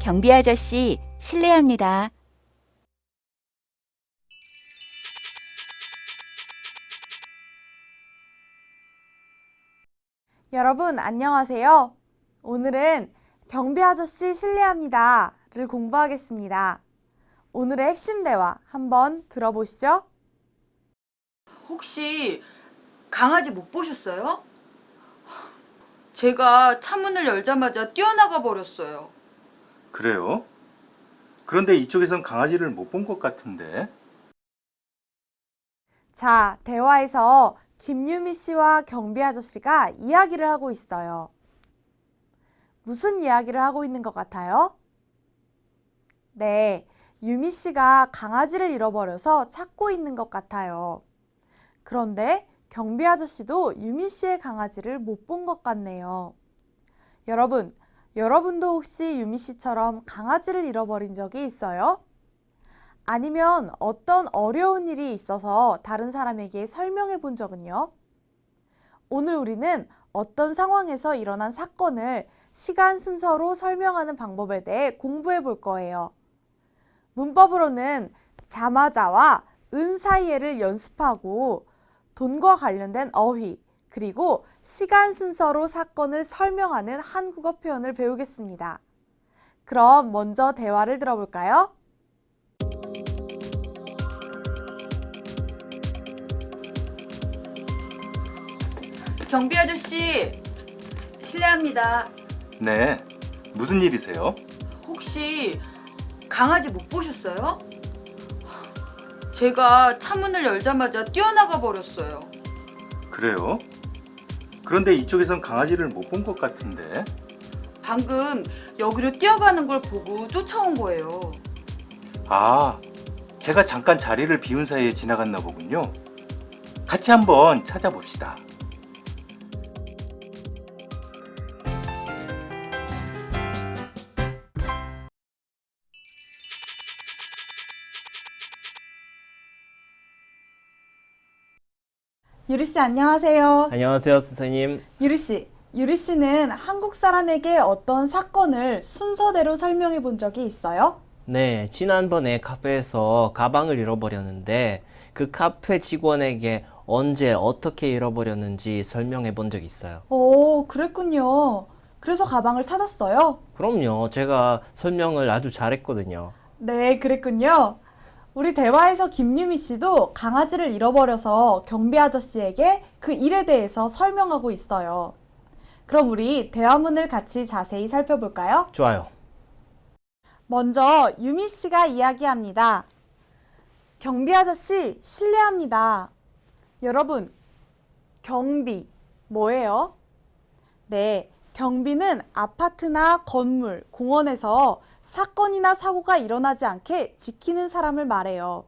경비 아저씨, 실례합니다. 여러분, 안녕하세요. 오늘은 경비 아저씨 실례합니다를 공부하겠습니다. 오늘의 핵심 대화 한번 들어보시죠. 혹시 강아지 못 보셨어요? 제가 차문을 열자마자 뛰어나가 버렸어요. 그래요? 그런데 이쪽에선 강아지를 못 본 것 같은데. 자, 대화에서 김유미 씨와 경비 아저씨가 이야기를 하고 있어요. 무슨 이야기를 하고 있는 것 같아요? 네, 유미 씨가 강아지를 잃어버려서 찾고 있는 것 같아요. 그런데 경비 아저씨도 유미 씨의 강아지를 못 본 것 같네요. 여러분도 혹시 유미 씨처럼 강아지를 잃어버린 적이 있어요? 아니면 어떤 어려운 일이 있어서 다른 사람에게 설명해 본 적은요? 오늘 우리는 어떤 상황에서 일어난 사건을 시간 순서로 설명하는 방법에 대해 공부해 볼 거예요. 문법으로는 자마자와 은 사이에를 연습하고 돈과 관련된 어휘, 그리고 시간 순서로 사건을 설명하는 한국어 표현을 배우겠습니다. 그럼 먼저 대화를 들어볼까요? 경비 아저씨, 실례합니다. 네, 무슨 일이세요? 혹시 강아지 못 보셨어요? 제가 차문을 열자마자 뛰어나가 버렸어요. 그래요? 그런데 이쪽에선 강아지를 못 본 것 같은데. 방금 여기로 뛰어가는 걸 보고 쫓아온 거예요. 아, 제가 잠깐 자리를 비운 사이에 지나갔나 보군요. 같이 한번 찾아봅시다. 유리 씨 안녕하세요. 안녕하세요, 선생님. 유리 씨는 한국 사람에게 어떤 사건을 순서대로 설명해 본 적이 있어요? 네, 지난번에 카페에서 가방을 잃어버렸는데 그 카페 직원에게 언제 어떻게 잃어버렸는지 설명해 본 적이 있어요. 오, 그랬군요. 그래서 가방을 찾았어요? 그럼요, 제가 설명을 아주 잘했거든요. 네, 그랬군요. 우리 대화에서 김유미 씨도 강아지를 잃어버려서 경비 아저씨에게 그 일에 대해서 설명하고 있어요. 그럼 우리 대화문을 같이 자세히 살펴볼까요? 좋아요. 먼저 유미 씨가 이야기합니다. 경비 아저씨, 실례합니다. 여러분, 경비, 뭐예요? 네, 경비는 아파트나 건물, 공원에서 사건이나 사고가 일어나지 않게 지키는 사람을 말해요.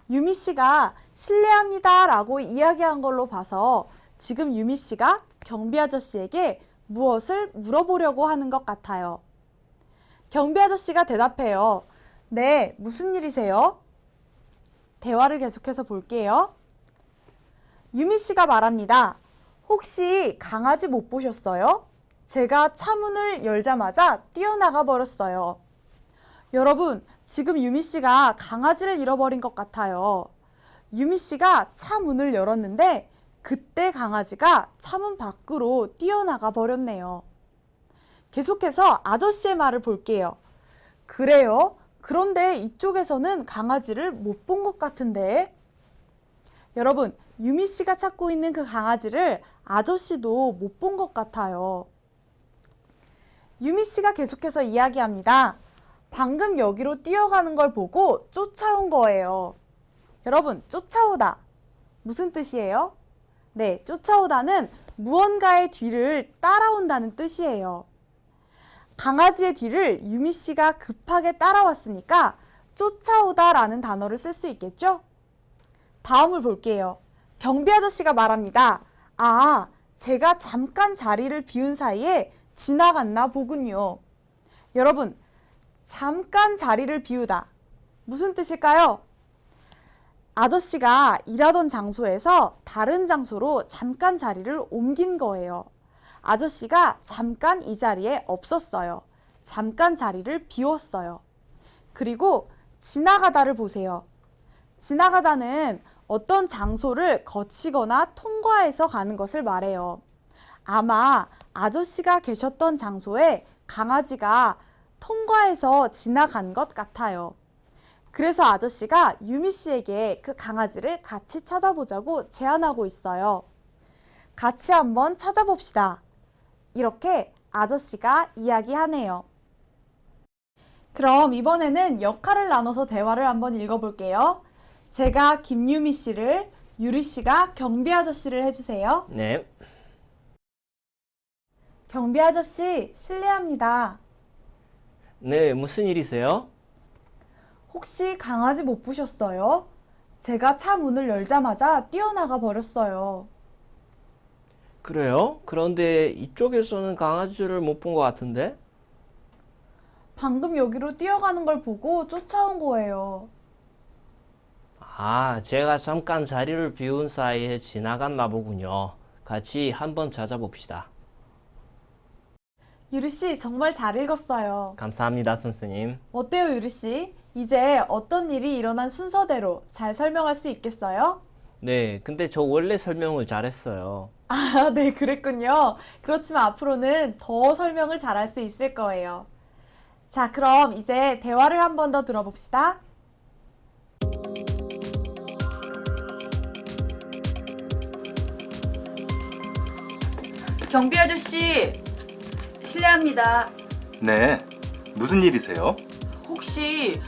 유미 씨가 실례합니다 라고 이야기한 걸로 봐서 지금 유미 씨가 경비 아저씨에게 무엇을 물어보려고 하는 것 같아요. 경비 아저씨가 대답해요. 네, 무슨 일이세요? 대화를 계속해서 볼게요. 유미 씨가 말합니다. 혹시 강아지 못 보셨어요? 제가 차문을 열자마자 뛰어나가 버렸어요. 여러분, 지금 유미 씨가 강아지를 잃어버린 것 같아요. 유미 씨가 차 문을 열었는데 그때 강아지가 차문 밖으로 뛰어나가 버렸네요. 계속해서 아저씨의 말을 볼게요. 그래요? 그런데 이쪽에서는 강아지를 못 본 것 같은데? 여러분, 유미 씨가 찾고 있는 그 강아지를 아저씨도 못 본 것 같아요. 유미 씨가 계속해서 이야기합니다. 방금 여기로 뛰어가는 걸 보고 쫓아온 거예요. 여러분, 쫓아오다. 무슨 뜻이에요? 네, 쫓아오다는 무언가의 뒤를 따라온다는 뜻이에요. 강아지의 뒤를 유미 씨가 급하게 따라왔으니까 쫓아오다라는 단어를 쓸 수 있겠죠? 다음을 볼게요. 경비 아저씨가 말합니다. 아, 제가 잠깐 자리를 비운 사이에 지나갔나 보군요. 여러분, 잠깐 자리를 비우다. 무슨 뜻일까요? 아저씨가 일하던 장소에서 다른 장소로 잠깐 자리를 옮긴 거예요. 아저씨가 잠깐 이 자리에 없었어요. 잠깐 자리를 비웠어요. 그리고 지나가다를 보세요. 지나가다는 어떤 장소를 거치거나 통과해서 가는 것을 말해요. 아마 아저씨가 계셨던 장소에 강아지가 통과해서 지나간 것 같아요. 그래서 아저씨가 유미 씨에게 그 강아지를 같이 찾아보자고 제안하고 있어요. 같이 한번 찾아봅시다. 이렇게 아저씨가 이야기하네요. 그럼 이번에는 역할을 나눠서 대화를 한번 읽어볼게요. 제가 김유미 씨를, 유리 씨가 경비 아저씨를 해주세요. 네. 경비 아저씨, 실례합니다. 네, 무슨 일이세요? 혹시 강아지 못 보셨어요? 제가 차 문을 열자마자 뛰어나가 버렸어요. 그래요? 그런데 이쪽에서는 강아지를 못 본 것 같은데? 방금 여기로 뛰어가는 걸 보고 쫓아온 거예요. 아, 제가 잠깐 자리를 비운 사이에 지나갔나 보군요. 같이 한번 찾아봅시다. 유리 씨, 정말 잘 읽었어요. 감사합니다, 선생님. 어때요, 유리 씨? 이제 어떤 일이 일어난 순서대로 잘 설명할 수 있겠어요? 네, 근데 저 원래 설명을 잘했어요. 아, 네, 그랬군요. 그렇지만 앞으로는 더 설명을 잘할 수 있을 거예요. 자, 그럼 이제 대화를 한 번 더 들어봅시다. 경비 아저씨, 실례합니다. 네, 무슨 일이세요? 혹시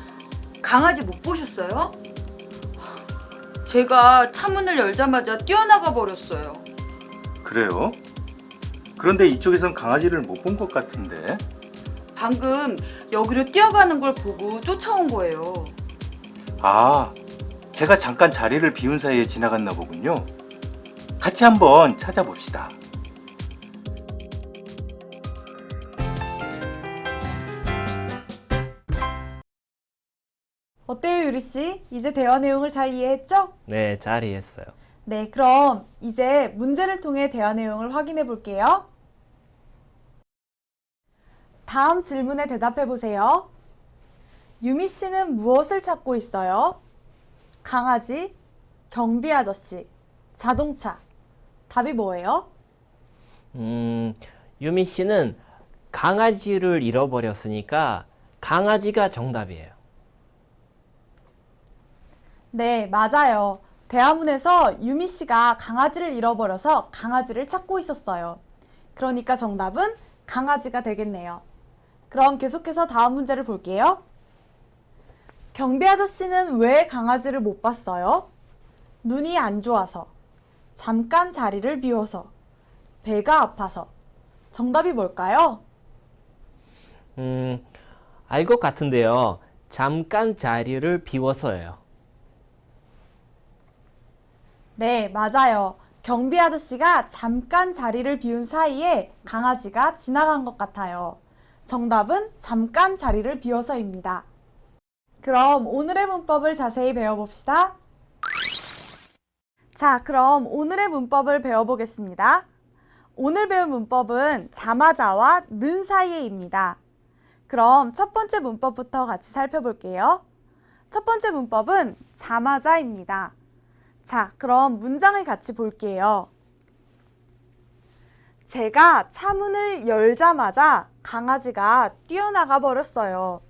강아지 못 보셨어요? 제가 차문을 열자마자 뛰어나가 버렸어요. 그래요? 그런데 이쪽에선 강아지를 못 본 것 같은데. 방금 여기로 뛰어가는 걸 보고 쫓아온 거예요. 아, 제가 잠깐 자리를 비운 사이에 지나갔나 보군요. 같이 한번 찾아봅시다. 어때요, 유리 씨? 이제 대화 내용을 잘 이해했죠? 네, 잘 이해했어요. 네, 그럼 이제 문제를 통해 대화 내용을 확인해 볼게요. 다음 질문에 대답해 보세요. 유미 씨는 무엇을 찾고 있어요? 강아지, 경비 아저씨, 자동차. 답이 뭐예요? 유미 씨는 강아지를 잃어버렸으니까 강아지가 정답이에요. 네, 맞아요. 대화문에서 유미 씨가 강아지를 잃어버려서 강아지를 찾고 있었어요. 그러니까 정답은 강아지가 되겠네요. 그럼 계속해서 다음 문제를 볼게요. 경비 아저씨는 왜 강아지를 못 봤어요? 눈이 안 좋아서, 잠깐 자리를 비워서, 배가 아파서. 정답이 뭘까요? 알 것 같은데요. 잠깐 자리를 비워서예요. 네, 맞아요. 경비 아저씨가 잠깐 자리를 비운 사이에 강아지가 지나간 것 같아요. 정답은 잠깐 자리를 비워서입니다. 그럼 오늘의 문법을 자세히 배워봅시다. 자, 그럼 오늘의 문법을 배워보겠습니다. 오늘 배울 문법은 자마자와 는 사이에입니다. 그럼 첫 번째 문법부터 같이 살펴볼게요. 첫 번째 문법은 자마자입니다. 자, 그럼 문장을 같이 볼게요. 제가 차문을 열자마자 강아지가 뛰어나가 버렸어요.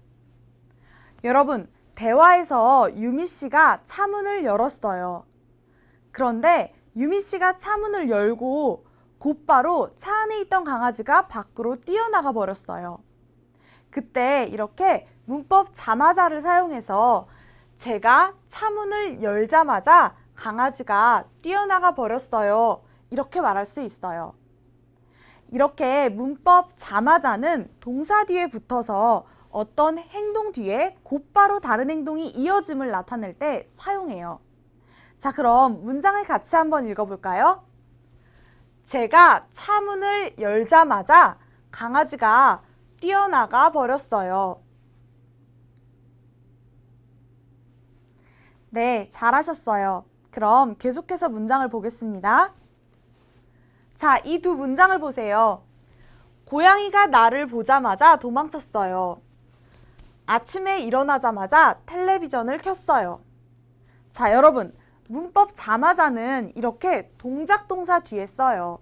여러분, 대화에서 유미 씨가 차문을 열었어요. 그런데 유미 씨가 차문을 열고 곧바로 차 안에 있던 강아지가 밖으로 뛰어나가 버렸어요. 그때 이렇게 문법 자마자를 사용해서 제가 차문을 열자마자 강아지가 뛰어나가 버렸어요. 이렇게 말할 수 있어요. 이렇게 문법 자마자는 동사 뒤에 붙어서 어떤 행동 뒤에 곧바로 다른 행동이 이어짐을 나타낼 때 사용해요. 자, 그럼 문장을 같이 한번 읽어볼까요? 제가 차문을 열자마자 강아지가 뛰어나가 버렸어요. 네, 잘하셨어요. 그럼 계속해서 문장을 보겠습니다. 자, 이 두 문장을 보세요. 고양이가 나를 보자마자 도망쳤어요. 아침에 일어나자마자 텔레비전을 켰어요. 자, 여러분, 문법 자마자는 이렇게 동작 동사 뒤에 써요.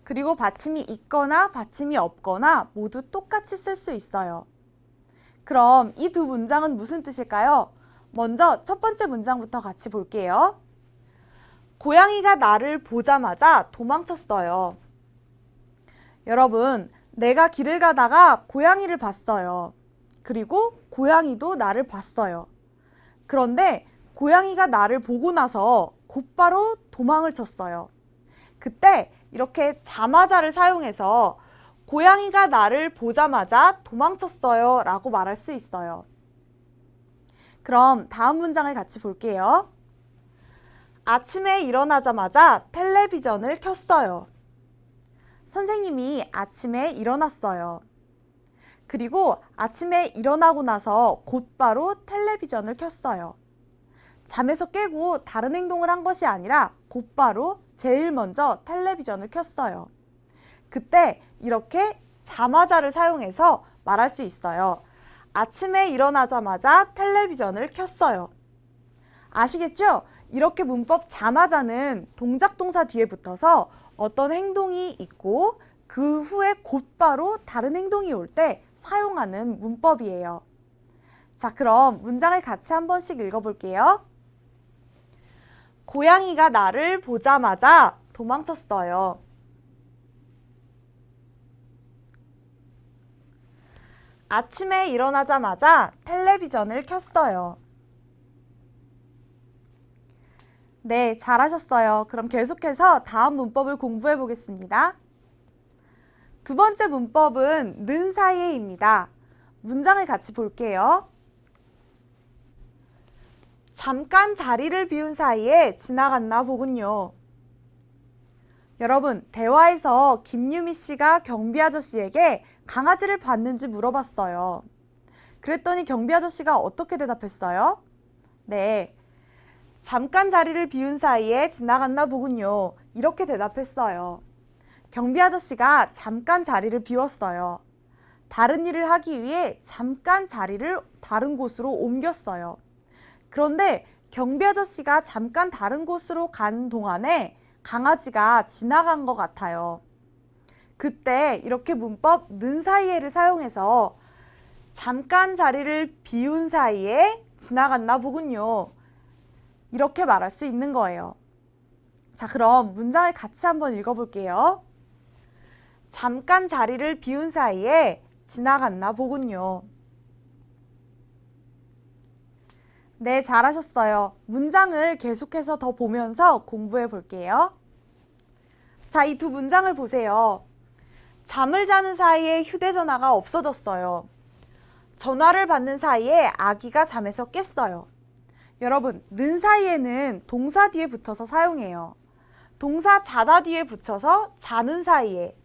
그리고 받침이 있거나 받침이 없거나 모두 똑같이 쓸 수 있어요. 그럼 이 두 문장은 무슨 뜻일까요? 먼저 첫 번째 문장부터 같이 볼게요. 고양이가 나를 보자마자 도망쳤어요. 여러분, 내가 길을 가다가 고양이를 봤어요. 그리고 고양이도 나를 봤어요. 그런데 고양이가 나를 보고 나서 곧바로 도망을 쳤어요. 그때 이렇게 자마자를 사용해서 고양이가 나를 보자마자 도망쳤어요 라고 말할 수 있어요. 그럼 다음 문장을 같이 볼게요. 아침에 일어나자마자 텔레비전을 켰어요. 선생님이 아침에 일어났어요. 그리고 아침에 일어나고 나서 곧바로 텔레비전을 켰어요. 잠에서 깨고 다른 행동을 한 것이 아니라 곧바로 제일 먼저 텔레비전을 켰어요. 그때 이렇게 자마자를 사용해서 말할 수 있어요. 아침에 일어나자마자 텔레비전을 켰어요. 아시겠죠? 이렇게 문법 자마자는 동작 동사 뒤에 붙어서 어떤 행동이 있고 그 후에 곧바로 다른 행동이 올 때 사용하는 문법이에요. 자, 그럼 문장을 같이 한 번씩 읽어볼게요. 고양이가 나를 보자마자 도망쳤어요. 아침에 일어나자마자 텔레비전을 켰어요. 네, 잘하셨어요. 그럼 계속해서 다음 문법을 공부해 보겠습니다. 두 번째 문법은 는 사이에입니다. 문장을 같이 볼게요. 잠깐 자리를 비운 사이에 지나갔나 보군요. 여러분, 대화에서 김유미 씨가 경비 아저씨에게 강아지를 봤는지 물어봤어요. 그랬더니 경비 아저씨가 어떻게 대답했어요? 네, 잠깐 자리를 비운 사이에 지나갔나 보군요. 이렇게 대답했어요. 경비 아저씨가 잠깐 자리를 비웠어요. 다른 일을 하기 위해 잠깐 자리를 다른 곳으로 옮겼어요. 그런데 경비 아저씨가 잠깐 다른 곳으로 간 동안에 강아지가 지나간 것 같아요. 그때 이렇게 문법 는 사이에를 사용해서 잠깐 자리를 비운 사이에 지나갔나 보군요. 이렇게 말할 수 있는 거예요. 자, 그럼 문장을 같이 한번 읽어볼게요. 잠깐 자리를 비운 사이에 지나갔나 보군요. 네, 잘하셨어요. 문장을 계속해서 더 보면서 공부해 볼게요. 자, 이 두 문장을 보세요. 잠을 자는 사이에 휴대전화가 없어졌어요. 전화를 받는 사이에 아기가 잠에서 깼어요. 여러분, 는 사이에는 동사 뒤에 붙어서 사용해요. 동사 자다 뒤에 붙여서 자는 사이에,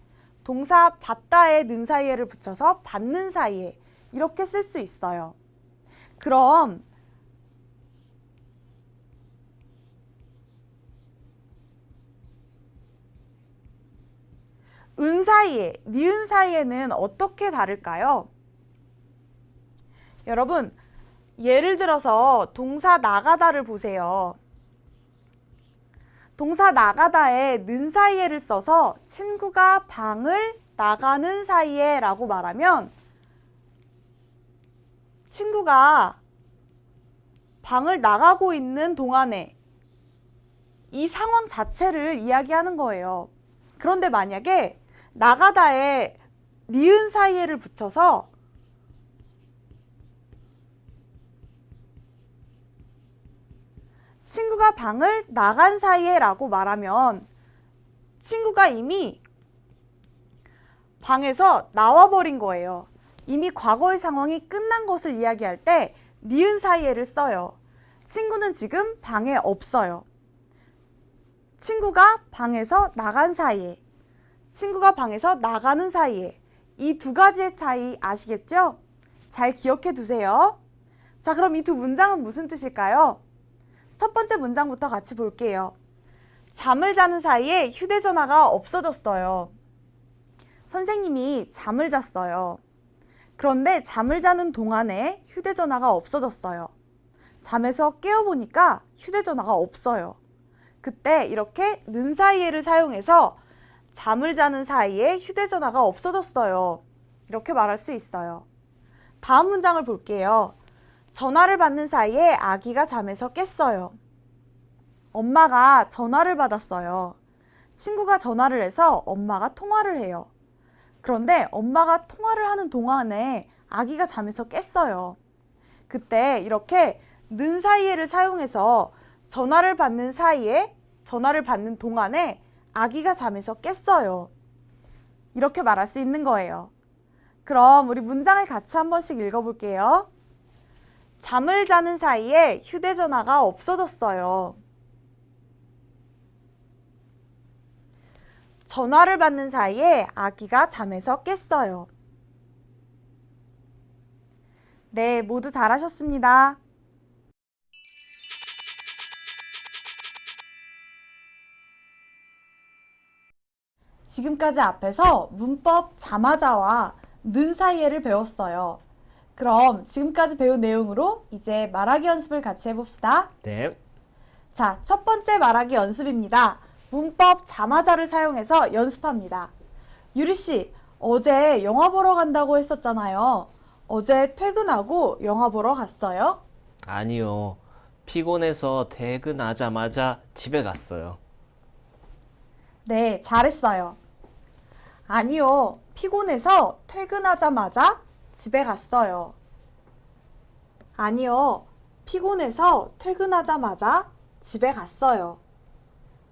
동사 받다에 는 사이에를 붙여서 받는 사이에 이렇게 쓸 수 있어요. 그럼 은 사이에, 니은 사이에는 어떻게 다를까요? 여러분, 예를 들어서 동사 나가다를 보세요. 동사 나가다에 는 사이에를 써서 친구가 방을 나가는 사이에 라고 말하면 친구가 방을 나가고 있는 동안에 이 상황 자체를 이야기하는 거예요. 그런데 만약에 나가다에 니은 사이에를 붙여서 친구가 방을 나간 사이에 라고 말하면 친구가 이미 방에서 나와버린 거예요. 이미 과거의 상황이 끝난 것을 이야기할 때 니은 사이에를 써요. 친구는 지금 방에 없어요. 친구가 방에서 나간 사이에, 친구가 방에서 나가는 사이에 이 두 가지의 차이 아시겠죠? 잘 기억해 두세요. 자, 그럼 이 두 문장은 무슨 뜻일까요? 첫 번째 문장부터 같이 볼게요. 잠을 자는 사이에 휴대전화가 없어졌어요. 선생님이 잠을 잤어요. 그런데 잠을 자는 동안에 휴대전화가 없어졌어요. 잠에서 깨어보니까 휴대전화가 없어요. 그때 이렇게 는 사이에를 사용해서 잠을 자는 사이에 휴대전화가 없어졌어요. 이렇게 말할 수 있어요. 다음 문장을 볼게요. 전화를 받는 사이에 아기가 잠에서 깼어요. 엄마가 전화를 받았어요. 친구가 전화를 해서 엄마가 통화를 해요. 그런데 엄마가 통화를 하는 동안에 아기가 잠에서 깼어요. 그때 이렇게 는 사이에를 사용해서 전화를 받는 사이에, 전화를 받는 동안에 아기가 잠에서 깼어요. 이렇게 말할 수 있는 거예요. 그럼 우리 문장을 같이 한 번씩 읽어볼게요. 잠을 자는 사이에 휴대전화가 없어졌어요. 전화를 받는 사이에 아기가 잠에서 깼어요. 네, 모두 잘하셨습니다. 지금까지 앞에서 문법 자마자와 는 사이에를 배웠어요. 그럼 지금까지 배운 내용으로 이제 말하기 연습을 같이 해봅시다. 네. 자, 첫 번째 말하기 연습입니다. 문법 자마자를 사용해서 연습합니다. 유리씨, 어제 영화 보러 간다고 했었잖아요. 어제 퇴근하고 영화 보러 갔어요? 아니요. 피곤해서 퇴근하자마자 집에 갔어요. 네, 잘했어요. 아니요, 피곤해서 퇴근하자마자 집에 갔어요. 아니요, 피곤해서 퇴근하자마자 집에 갔어요.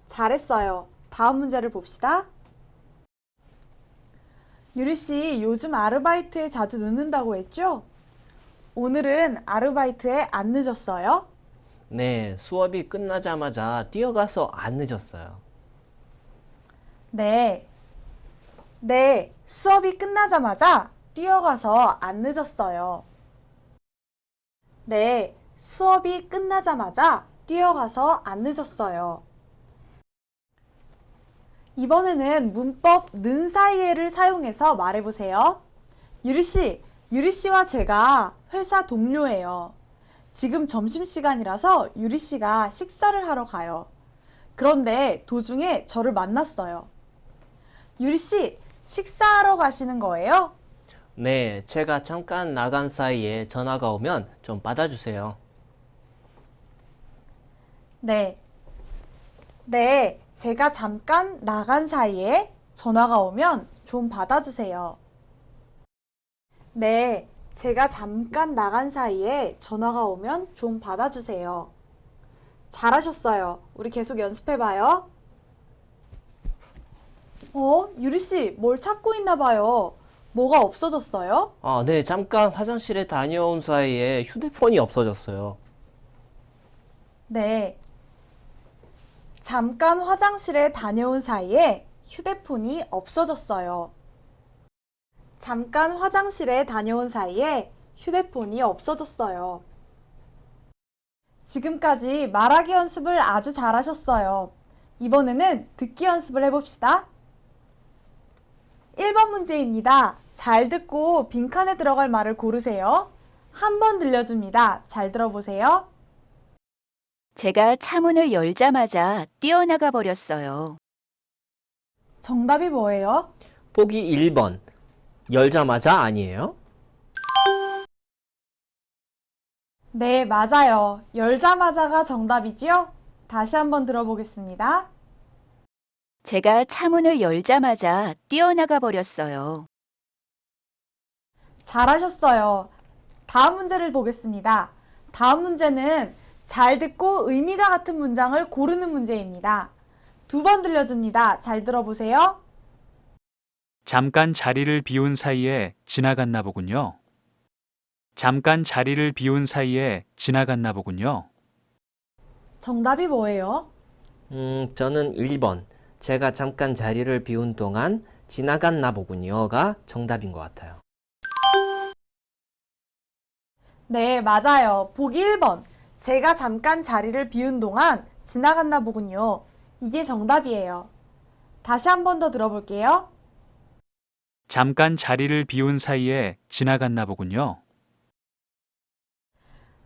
잘했어요. 다음 문제를 봅시다. 유리씨, 요즘 아르바이트에 자주 늦는다고 했죠? 오늘은 아르바이트에 안 늦었어요? 네, 수업이 끝나자마자 뛰어가서 안 늦었어요. 네. 네, 수업이 끝나자마자 뛰어가서 안 늦었어요. 네, 수업이 끝나자마자 뛰어가서 안 늦었어요. 이번에는 문법 는 사이에를 사용해서 말해보세요. 유리씨, 유리씨와 제가 회사 동료예요. 지금 점심시간이라서 유리씨가 식사를 하러 가요. 그런데 도중에 저를 만났어요. 유리씨, 식사하러 가시는 거예요? 네, 제가 잠깐 나간 사이에 전화가 오면 좀 받아주세요. 네. 네, 제가 잠깐 나간 사이에 전화가 오면 좀 받아주세요. 네, 제가 잠깐 나간 사이에 전화가 오면 좀 받아주세요. 잘하셨어요. 우리 계속 연습해봐요. 유리씨, 뭘 찾고 있나 봐요. 뭐가 없어졌어요? 아, 네, 잠깐 화장실에 다녀온 사이에 휴대폰이 없어졌어요. 네. 잠깐 화장실에 다녀온 사이에 휴대폰이 없어졌어요. 잠깐 화장실에 다녀온 사이에 휴대폰이 없어졌어요. 지금까지 말하기 연습을 아주 잘하셨어요. 이번에는 듣기 연습을 해봅시다. 1번 문제입니다. 잘 듣고 빈칸에 들어갈 말을 고르세요. 한 번 들려줍니다. 잘 들어보세요. 제가 차문을 열자마자 뛰어나가 버렸어요. 정답이 뭐예요? 보기 1번. 열자마자 아니에요? 네, 맞아요. 열자마자가 정답이지요? 다시 한번 들어보겠습니다. 제가 차문을 열자마자 뛰어나가 버렸어요. 잘하셨어요. 다음 문제를 보겠습니다. 다음 문제는 잘 듣고 의미가 같은 문장을 고르는 문제입니다. 2번 들려줍니다. 잘 들어보세요. 잠깐 자리를 비운 사이에 지나갔나 보군요. 잠깐 자리를 비운 사이에 지나갔나 보군요. 정답이 뭐예요? 저는 1번. 제가 잠깐 자리를 비운 동안 지나갔나 보군요가 정답인 것 같아요. 네, 맞아요. 보기 1번. 제가 잠깐 자리를 비운 동안 지나갔나 보군요. 이게 정답이에요. 다시 한 번 더 들어볼게요. 잠깐 자리를 비운 사이에 지나갔나 보군요.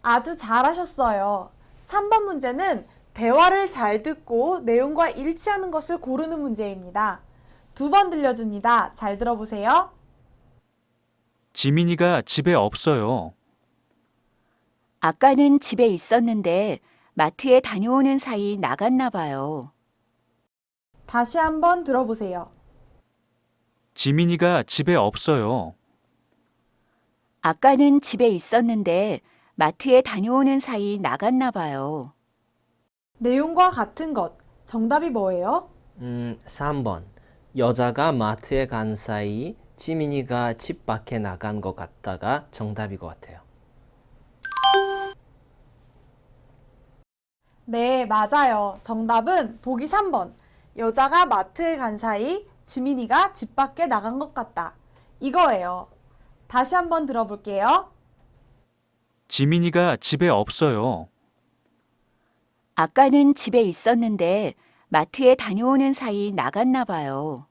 아주 잘하셨어요. 3번 문제는 대화를 잘 듣고 내용과 일치하는 것을 고르는 문제입니다. 2번 들려줍니다. 잘 들어보세요. 지민이가 집에 없어요. 아까는 집에 있었는데 마트에 다녀오는 사이 나갔나 봐요. 다시 한번 들어보세요. 지민이가 집에 없어요. 아까는 집에 있었는데 마트에 다녀오는 사이 나갔나 봐요. 내용과 같은 것. 정답이 뭐예요? 3번. 여자가 마트에 간 사이 지민이가 집 밖에 나간 것 같다가 정답인 것 같아요. 네, 맞아요. 정답은 보기 3번. 여자가 마트에 간 사이 지민이가 집 밖에 나간 것 같다. 이거예요. 다시 한번 들어볼게요. 지민이가 집에 없어요. 아까는 집에 있었는데 마트에 다녀오는 사이 나갔나 봐요.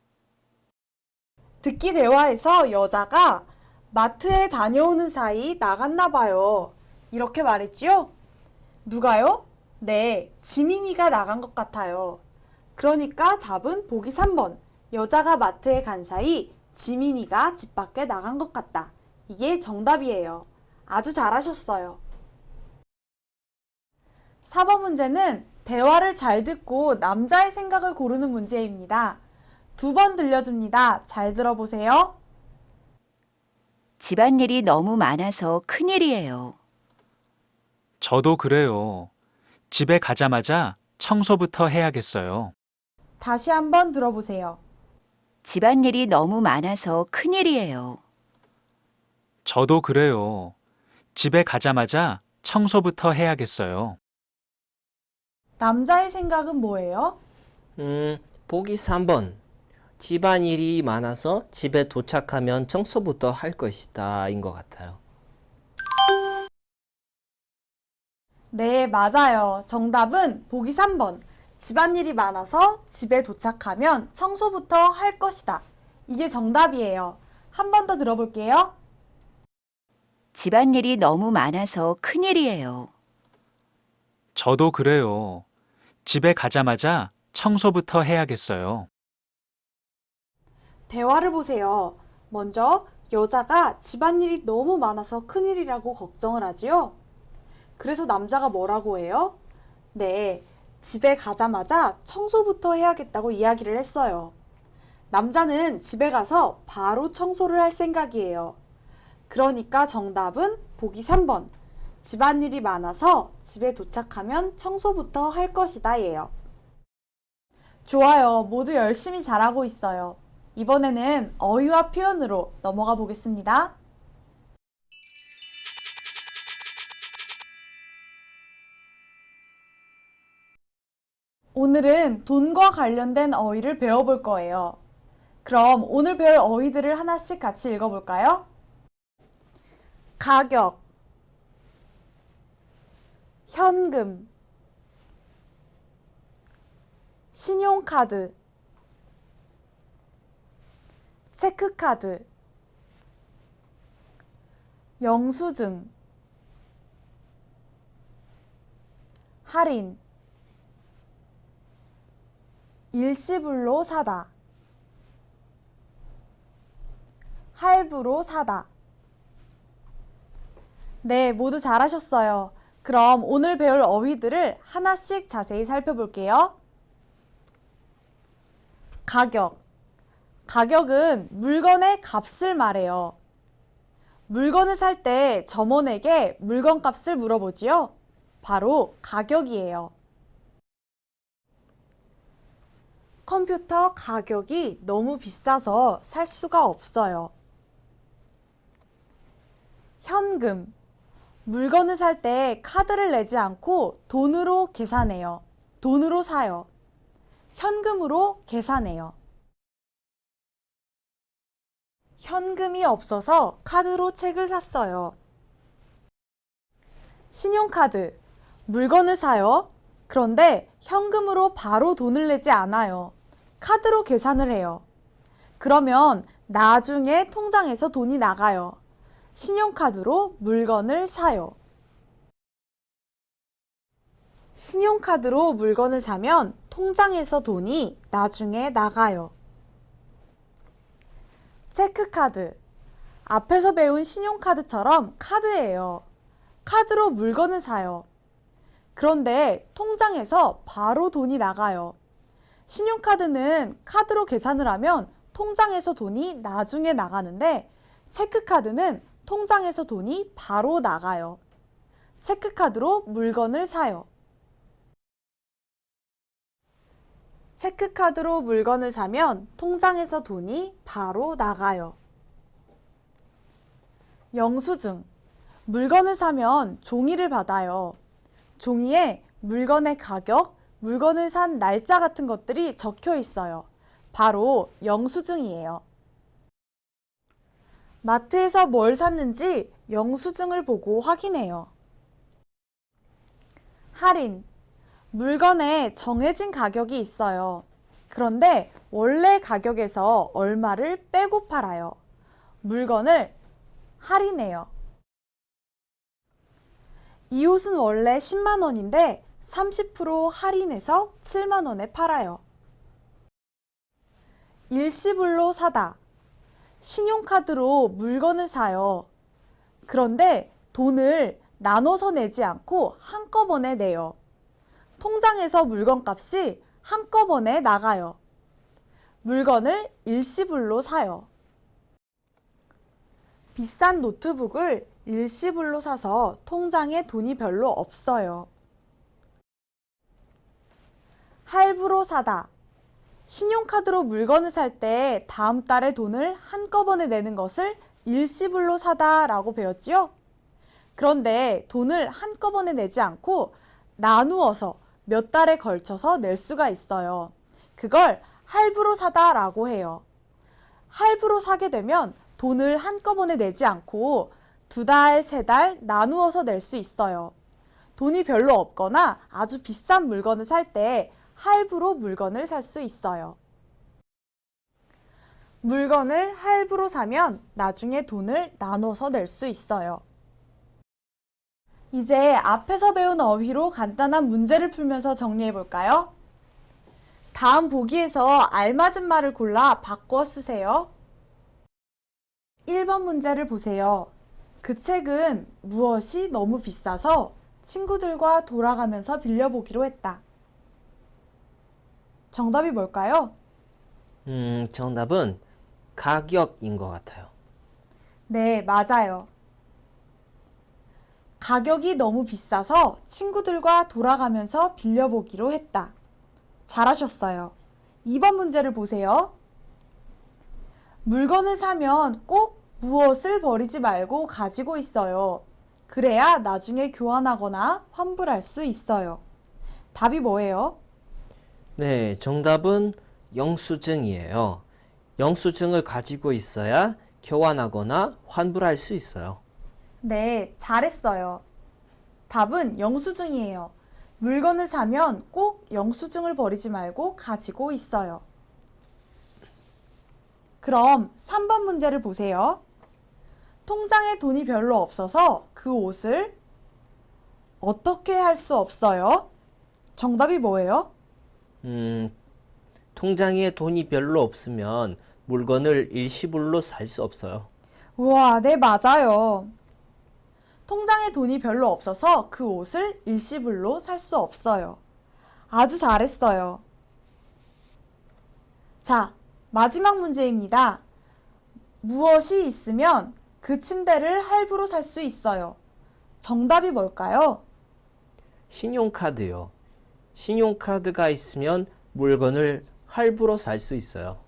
듣기 대화에서 여자가 마트에 다녀오는 사이 나갔나 봐요. 이렇게 말했지요? 누가요? 네, 지민이가 나간 것 같아요. 그러니까 답은 보기 3번. 여자가 마트에 간 사이 지민이가 집 밖에 나간 것 같다. 이게 정답이에요. 아주 잘하셨어요. 4번 문제는 대화를 잘 듣고 남자의 생각을 고르는 문제입니다. 2번 들려줍니다. 잘 들어보세요. 집안일이 너무 많아서 큰일이에요. 저도 그래요. 집에 가자마자 청소부터 해야겠어요. 다시 한번 들어보세요. 집안일이 너무 많아서 큰일이에요. 저도 그래요. 집에 가자마자 청소부터 해야겠어요. 남자의 생각은 뭐예요? 보기 3번. 집안일이 많아서 집에 도착하면 청소부터 할 것이다 인 것 같아요. 네, 맞아요. 정답은 보기 3번. 집안일이 많아서 집에 도착하면 청소부터 할 것이다. 이게 정답이에요. 한 번 더 들어볼게요. 집안일이 너무 많아서 큰일이에요. 저도 그래요. 집에 가자마자 청소부터 해야겠어요. 대화를 보세요. 먼저 여자가 집안일이 너무 많아서 큰일이라고 걱정을 하지요. 그래서 남자가 뭐라고 해요? 네, 집에 가자마자 청소부터 해야겠다고 이야기를 했어요. 남자는 집에 가서 바로 청소를 할 생각이에요. 그러니까 정답은 보기 3번. 집안일이 많아서 집에 도착하면 청소부터 할 것이다 예요. 좋아요. 모두 열심히 잘하고 있어요. 이번에는 어휘와 표현으로 넘어가 보겠습니다. 오늘은 돈과 관련된 어휘를 배워볼 거예요. 그럼 오늘 배울 어휘들을 하나씩 같이 읽어볼까요? 가격, 현금, 신용카드, 체크카드, 영수증, 할인, 일시불로 사다, 할부로 사다. 네, 모두 잘하셨어요. 그럼 오늘 배울 어휘들을 하나씩 자세히 살펴볼게요. 가격. 가격은 물건의 값을 말해요. 물건을 살 때 점원에게 물건 값을 물어보지요. 바로 가격이에요. 컴퓨터 가격이 너무 비싸서 살 수가 없어요. 현금. 물건을 살 때 카드를 내지 않고 돈으로 계산해요. 돈으로 사요. 현금으로 계산해요. 현금이 없어서 카드로 책을 샀어요. 신용카드. 물건을 사요. 그런데 현금으로 바로 돈을 내지 않아요. 카드로 계산을 해요. 그러면 나중에 통장에서 돈이 나가요. 신용카드로 물건을 사요. 신용카드로 물건을 사면 통장에서 돈이 나중에 나가요. 체크카드. 앞에서 배운 신용카드처럼 카드예요. 카드로 물건을 사요. 그런데 통장에서 바로 돈이 나가요. 신용카드는 카드로 계산을 하면 통장에서 돈이 나중에 나가는데 체크카드는 통장에서 돈이 바로 나가요. 체크카드로 물건을 사요. 체크카드로 물건을 사면 통장에서 돈이 바로 나가요. 영수증. 물건을 사면 종이를 받아요. 종이에 물건의 가격, 물건을 산 날짜 같은 것들이 적혀 있어요. 바로 영수증이에요. 마트에서 뭘 샀는지 영수증을 보고 확인해요. 할인. 물건에 정해진 가격이 있어요. 그런데 원래 가격에서 얼마를 빼고 팔아요. 물건을 할인해요. 이 옷은 원래 10만 원인데 30% 할인해서 7만 원에 팔아요. 일시불로 사다. 신용카드로 물건을 사요. 그런데 돈을 나눠서 내지 않고 한꺼번에 내요. 통장에서 물건값이 한꺼번에 나가요. 물건을 일시불로 사요. 비싼 노트북을 일시불로 사서 통장에 돈이 별로 없어요. 할부로 사다. 신용카드로 물건을 살 때 다음 달에 돈을 한꺼번에 내는 것을 일시불로 사다 라고 배웠지요? 그런데 돈을 한꺼번에 내지 않고 나누어서 몇 달에 걸쳐서 낼 수가 있어요. 그걸 할부로 사다 라고 해요. 할부로 사게 되면 돈을 한꺼번에 내지 않고 2달, 3달 나누어서 낼 수 있어요. 돈이 별로 없거나 아주 비싼 물건을 살 때 할부로 물건을 살 수 있어요. 물건을 할부로 사면 나중에 돈을 나눠서 낼 수 있어요. 이제 앞에서 배운 어휘로 간단한 문제를 풀면서 정리해 볼까요? 다음 보기에서 알맞은 말을 골라 바꿔 쓰세요. 1번 문제를 보세요. 그 책은 무엇이 너무 비싸서 친구들과 돌아가면서 빌려보기로 했다. 정답이 뭘까요? 정답은 가격인 것 같아요. 네, 맞아요. 가격이 너무 비싸서 친구들과 돌아가면서 빌려보기로 했다. 잘하셨어요. 2번 문제를 보세요. 물건을 사면 꼭 무엇을 버리지 말고 가지고 있어요. 그래야 나중에 교환하거나 환불할 수 있어요. 답이 뭐예요? 네, 정답은 영수증이에요. 영수증을 가지고 있어야 교환하거나 환불할 수 있어요. 네, 잘했어요. 답은 영수증이에요. 물건을 사면 꼭 영수증을 버리지 말고 가지고 있어요. 그럼 3번 문제를 보세요. 통장에 돈이 별로 없어서 그 옷을 어떻게 할 수 없어요? 정답이 뭐예요? 통장에 돈이 별로 없으면 물건을 일시불로 살 수 없어요. 우와, 네, 맞아요. 통장에 돈이 별로 없어서 그 옷을 일시불로 살 수 없어요. 아주 잘했어요. 자, 마지막 문제입니다. 무엇이 있으면 그 침대를 할부로 살 수 있어요. 정답이 뭘까요? 신용카드요. 신용카드가 있으면 물건을 할부로 살 수 있어요.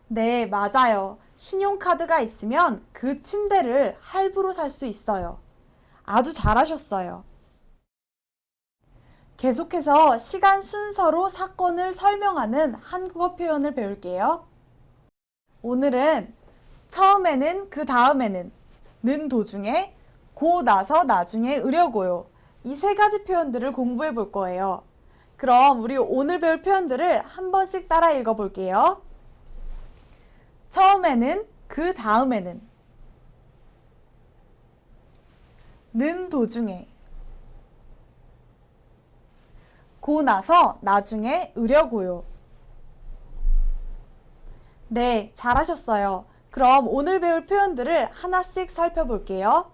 네, 맞아요. 신용카드가 있으면 그 침대를 할부로 살 수 있어요. 아주 잘하셨어요. 계속해서 시간 순서로 사건을 설명하는 한국어 표현을 배울게요. 오늘은 처음에는 그 다음에는 는 도중에 고 나서 나중에 으려고요. 이 세 가지 표현들을 공부해 볼 거예요. 그럼 우리 오늘 배울 표현들을 한 번씩 따라 읽어 볼게요. 처음에는, 그 다음에는, 는 도중에, 고 나서 나중에 으려고요. 네, 잘하셨어요. 그럼 오늘 배울 표현들을 하나씩 살펴볼게요.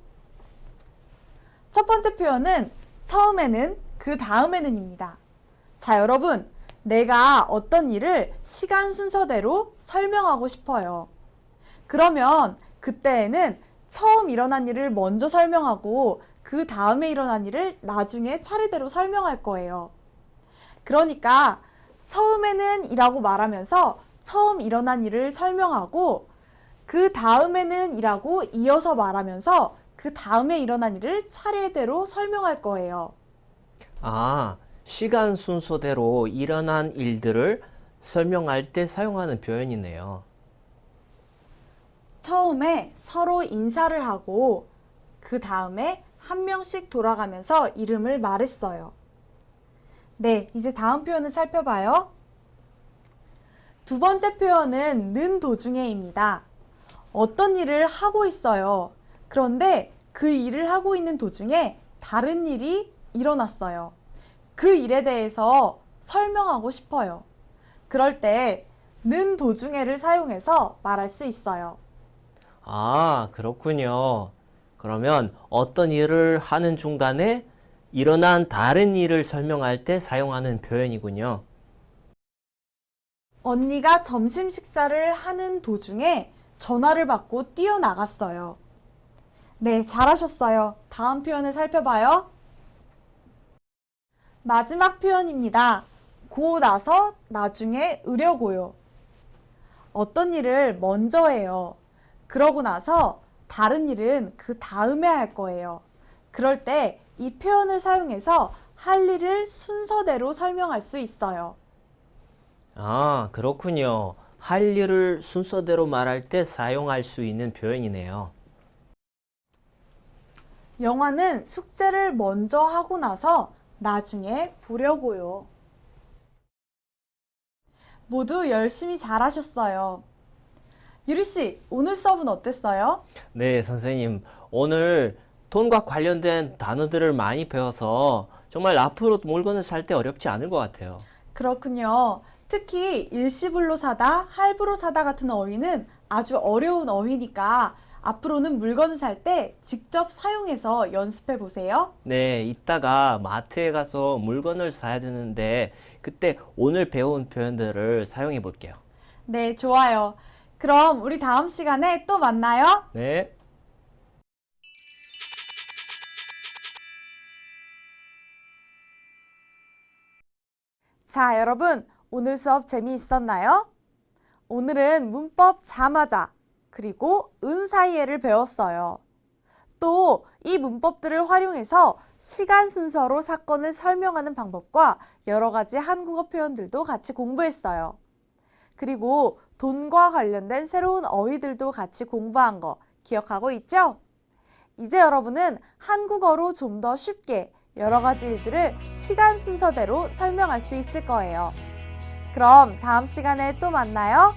첫 번째 표현은 처음에는, 그 다음에는입니다. 자, 여러분, 내가 어떤 일을 시간 순서대로 설명하고 싶어요. 그러면 그때에는 처음 일어난 일을 먼저 설명하고 그 다음에 일어난 일을 나중에 차례대로 설명할 거예요. 그러니까 처음에는 이라고 말하면서 처음 일어난 일을 설명하고 그 다음에는 이라고 이어서 말하면서 그 다음에 일어난 일을 차례대로 설명할 거예요. 아, 시간 순서대로 일어난 일들을 설명할 때 사용하는 표현이네요. 처음에 서로 인사를 하고 그 다음에 한 명씩 돌아가면서 이름을 말했어요. 네, 이제 다음 표현을 살펴봐요. 두 번째 표현은 는 도중에입니다. 어떤 일을 하고 있어요. 그런데 그 일을 하고 있는 도중에 다른 일이 일어났어요. 그 일에 대해서 설명하고 싶어요. 그럴 때 는 도중에를 사용해서 말할 수 있어요. 아, 그렇군요. 그러면 어떤 일을 하는 중간에 일어난 다른 일을 설명할 때 사용하는 표현이군요. 언니가 점심 식사를 하는 도중에 전화를 받고 뛰어나갔어요. 네, 잘하셨어요. 다음 표현을 살펴봐요. 마지막 표현입니다. 고 나서 나중에 으려고요. 어떤 일을 먼저 해요. 그러고 나서 다른 일은 그 다음에 할 거예요. 그럴 때 이 표현을 사용해서 할 일을 순서대로 설명할 수 있어요. 아, 그렇군요. 할 일을 순서대로 말할 때 사용할 수 있는 표현이네요. 영화는 숙제를 먼저 하고 나서 나중에 보려고요. 모두 열심히 잘하셨어요. 유리 씨, 오늘 수업은 어땠어요? 네, 선생님. 오늘 돈과 관련된 단어들을 많이 배워서 정말 앞으로 물건을 살 때 어렵지 않을 것 같아요. 그렇군요. 특히 일시불로 사다, 할부로 사다 같은 어휘는 아주 어려운 어휘니까 앞으로는 물건을 살 때 직접 사용해서 연습해 보세요. 네, 이따가 마트에 가서 물건을 사야 되는데 그때 오늘 배운 표현들을 사용해 볼게요. 네, 좋아요. 그럼 우리 다음 시간에 또 만나요. 네. 자, 여러분, 오늘 수업 재미있었나요? 오늘은 문법 자마자 그리고 은 사이에를 배웠어요. 또 이 문법들을 활용해서 시간 순서로 사건을 설명하는 방법과 여러 가지 한국어 표현들도 같이 공부했어요. 그리고 돈과 관련된 새로운 어휘들도 같이 공부한 거 기억하고 있죠? 이제 여러분은 한국어로 좀 더 쉽게 여러 가지 일들을 시간 순서대로 설명할 수 있을 거예요. 그럼 다음 시간에 또 만나요.